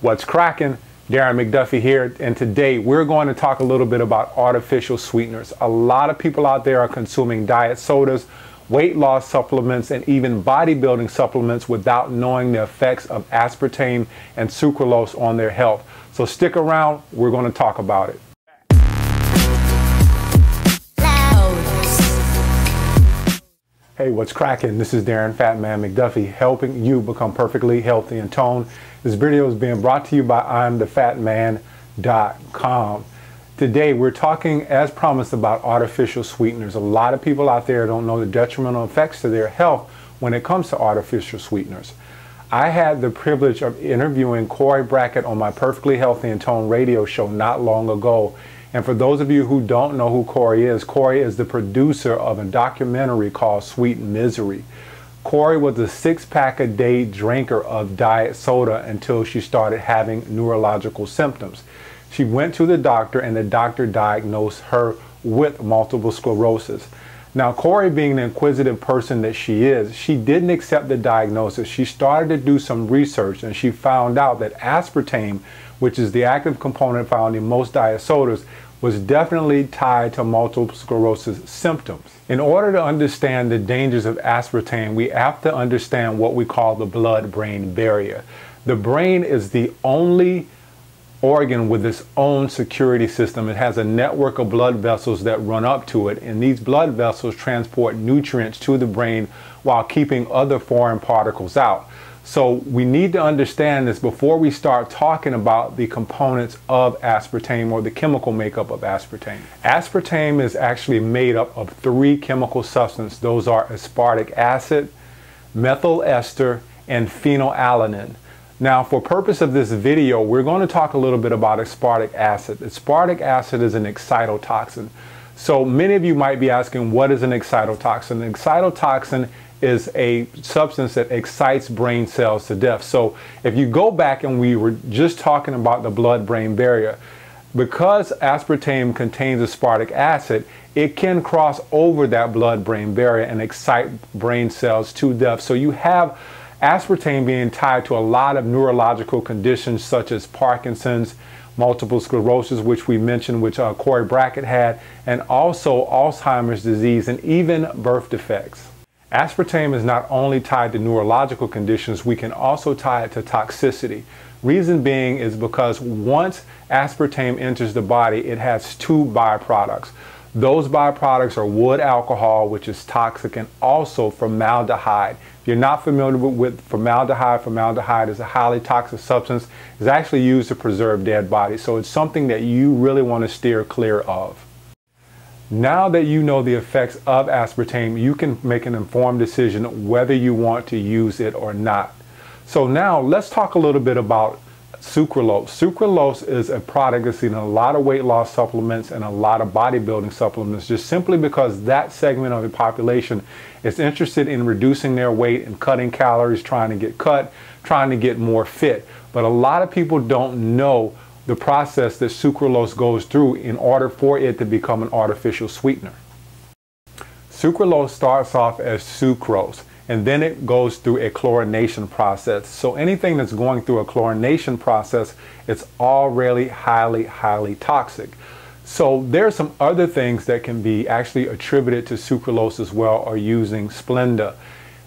What's cracking? Darren McDuffie here, and today we're going to talk a little bit about artificial sweeteners. A lot of people out there are consuming diet sodas, weight loss supplements, and even bodybuilding supplements without knowing the effects of aspartame and sucralose on their health. So stick around, we're going to talk about it. Hey, what's cracking? This is Darren PhatMan McDuffie, helping you become perfectly healthy and toned. This video is being brought to you by I'mThePhatMan.com. Today, we're talking, as promised, about artificial sweeteners. A lot of people out there don't know the detrimental effects to their health when it comes to artificial sweeteners. I had the privilege of interviewing Corey Brackett on my Perfectly Healthy and Toned radio show not long ago. And for those of you who don't know who Corey is the producer of a documentary called Sweet Misery. Corey was a 6-pack-a-day drinker of diet soda until she started having neurological symptoms. She went to the doctor and the doctor diagnosed her with multiple sclerosis. Now, Corey, being the inquisitive person that she is, she didn't accept the diagnosis. She started to do some research and she found out that aspartame, which is the active component found in most diet sodas, was definitely tied to multiple sclerosis symptoms. In order to understand the dangers of aspartame, we have to understand what we call the blood-brain barrier. The brain is the only organ with its own security system. It has a network of blood vessels that run up to it, and these blood vessels transport nutrients to the brain while keeping other foreign particles out. So we need to understand this before we start talking about the components of aspartame or the chemical makeup of aspartame. Aspartame is actually made up of 3 chemical substances. Those are aspartic acid, methyl ester, and phenylalanine. Now, for purpose of this video, we're going to talk a little bit about aspartic acid. Aspartic acid is an excitotoxin. So many of you might be asking, what is an excitotoxin? An excitotoxin is a substance that excites brain cells to death. So if you go back and we were just talking about the blood-brain barrier, because aspartame contains aspartic acid, it can cross over that blood-brain barrier and excite brain cells to death. So you have aspartame being tied to a lot of neurological conditions such as Parkinson's, multiple sclerosis, which we mentioned, which Corey Brackett had, and also Alzheimer's disease and even birth defects. Aspartame is not only tied to neurological conditions, we can also tie it to toxicity. Reason being is because once aspartame enters the body, it has 2 byproducts. Those byproducts are wood alcohol, which is toxic, and also formaldehyde. If you're not familiar with formaldehyde, formaldehyde is a highly toxic substance. It's actually used to preserve dead bodies, so it's something that you really want to steer clear of. Now that you know the effects of aspartame, you can make an informed decision whether you want to use it or not. So now let's talk a little bit about sucralose. Sucralose is a product that's seen in a lot of weight loss supplements and a lot of bodybuilding supplements, just simply because that segment of the population is interested in reducing their weight and cutting calories, trying to get cut, trying to get more fit. But a lot of people don't know the process that sucralose goes through in order for it to become an artificial sweetener. Sucralose starts off as sucrose, and then it goes through a chlorination process. So anything that's going through a chlorination process, it's already highly toxic. So there's some other things that can be actually attributed to sucralose as well, or using Splenda.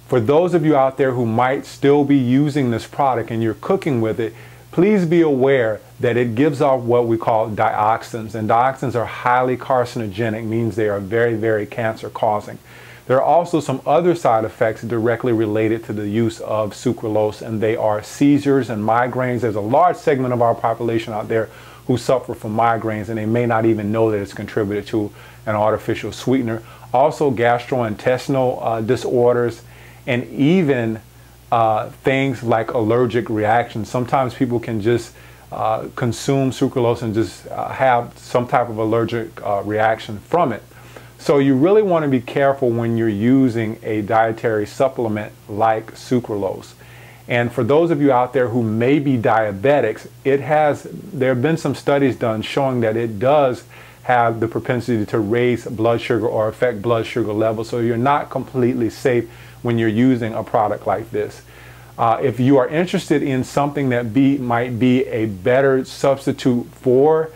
For those of you out there who might still be using this product and you're cooking with it, please be aware that it gives off what we call dioxins, and dioxins are highly carcinogenic, means they are very cancer causing. There are also some other side effects directly related to the use of sucralose, and they are seizures and migraines. There's a large segment of our population out there who suffer from migraines, and they may not even know that it's contributed to an artificial sweetener. Also gastrointestinal disorders, and even things like allergic reactions. Sometimes people can just consume sucralose and just have some type of allergic reaction from it. So you really want to be careful when you're using a dietary supplement like sucralose. And for those of you out there who may be diabetics, there have been some studies done showing that it does have the propensity to raise blood sugar or affect blood sugar levels. So you're not completely safe when you're using a product like this. If you are interested in something that might be a better substitute for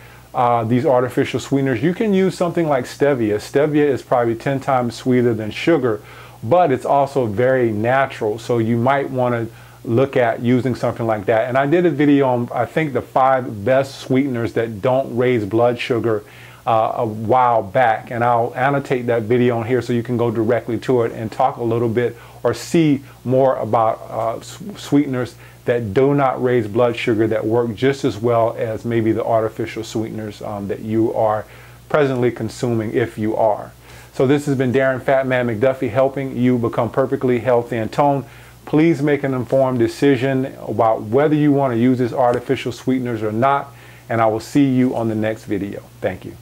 these artificial sweeteners, you can use something like stevia. Stevia is probably 10 times sweeter than sugar, but it's also very natural. So you might want to look at using something like that. And I did a video on, I think, the 5 best sweeteners that don't raise blood sugar a while back. And I'll annotate that video on here so you can go directly to it and talk a little bit or see more about sweeteners that do not raise blood sugar, that work just as well as maybe the artificial sweeteners that you are presently consuming, if you are. So this has been Darren "PhatMan" McDuffie helping you become perfectly healthy and toned. Please make an informed decision about whether you want to use these artificial sweeteners or not, and I will see you on the next video. Thank you.